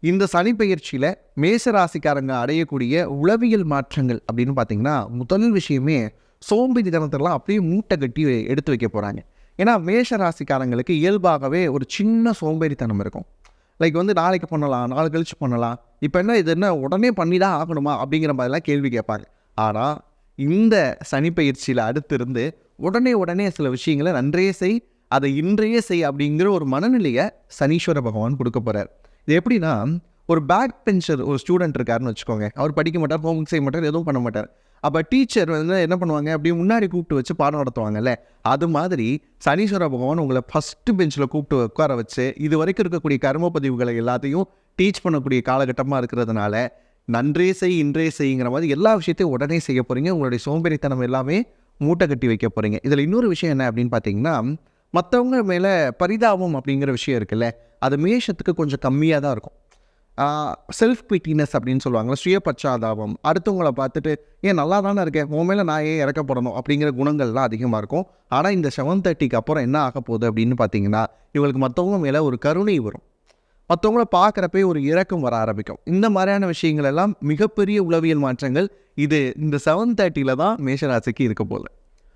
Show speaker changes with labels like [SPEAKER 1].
[SPEAKER 1] இந்த சனி பெயர்ச்சியில் மேஷ ராசிக்காரங்க அடையக்கூடிய உளவியல் மாற்றங்கள் அப்படின்னு பார்த்தீங்கன்னா, முதல் விஷயமே சோம்பேறித்தனத்தெல்லாம் அப்படியே மூட்டை கட்டி எடுத்து வைக்க போகிறாங்க. ஏன்னா மேஷ ராசிக்காரங்களுக்கு இயல்பாகவே ஒரு சின்ன சோம்பேறித்தனம் இருக்கும். லைக் வந்து நாளைக்கு பண்ணலாம், நாளை கழிச்சு பண்ணலாம், இப்போ என்ன இது என்ன உடனே பண்ணி தான் ஆகணுமா அப்படிங்கிற மாதிரிலாம் கேள்வி கேட்பாங்க. ஆனால் இந்த சனி பயிற்சியில் அடுத்திருந்து உடனே சில விஷயங்களை நன்றையே செய், அதை இன்றையே செய் அப்படிங்கிற ஒரு மனநிலையை சனீஸ்வர பகவான் கொடுக்க போகிறார். இது எப்படின்னா, ஒரு பேக் பெஞ்சர் ஒரு ஸ்டூடெண்ட் இருக்காருன்னு வச்சுக்கோங்க. அவர் படிக்க மாட்டார், ஹோம்ஒர்க் செய்ய மாட்டார், எதுவும் பண்ண மாட்டார். அப்போ டீச்சர் வந்து என்ன பண்ணுவாங்க, அப்படியே முன்னாடி கூப்பிட்டு வச்சு பாடம் நடத்துவாங்கல்ல, அது மாதிரி சனீஸ்வர பகவான் உங்களை ஃபஸ்ட்டு பெஞ்சில் கூப்பிட்டு உட்கார வச்சு இது வரைக்கும் இருக்கக்கூடிய கர்ம பதிவுகளை எல்லாத்தையும் டீச் பண்ணக்கூடிய காலகட்டமாக இருக்கிறதுனால, நன்றே செய் இன்றே செய்யுங்கிற மாதிரி எல்லா விஷயத்தையும் உடனே செய்ய போகிறீங்க. உங்களுடைய சோம்பேறித்தனம் எல்லாமே மூட்டை கட்டி வைக்க போகிறீங்க. இதில் இன்னொரு விஷயம் என்ன அப்படின்னு பார்த்தீங்கன்னா, மற்றவங்க மேலே பரிதாபம் அப்படிங்கிற விஷயம் இருக்குல்ல, அது மேஷத்துக்கு கொஞ்சம் கம்மியாக தான் இருக்கும். செல்ஃப் பிட்டினஸ் அப்படின்னு சொல்லுவாங்க, சுய பச்சாதாபம், அடுத்தவங்களை பார்த்துட்டு ஏன் நல்லா தானே இருக்கேன், உன் மேலே நான் ஏன் இறக்கப்படணும் அப்படிங்கிற குணங்கள்லாம் அதிகமாக இருக்கும். ஆனால் இந்த 7:30க்கு அப்புறம் என்ன ஆக போகுது அப்படின்னு பார்த்தீங்கன்னா, இவங்களுக்கு மற்றவங்க மேலே ஒரு கருணை வரும், மற்றவங்கள பார்க்குறப்பே ஒரு இரக்கம் வர ஆரம்பிக்கும். இந்த மாதிரியான விஷயங்கள் எல்லாம் மிகப்பெரிய உளவியல் மாற்றங்கள் இது இந்த 7:30 தான் மேஷராசிக்கு இருக்க போகுது.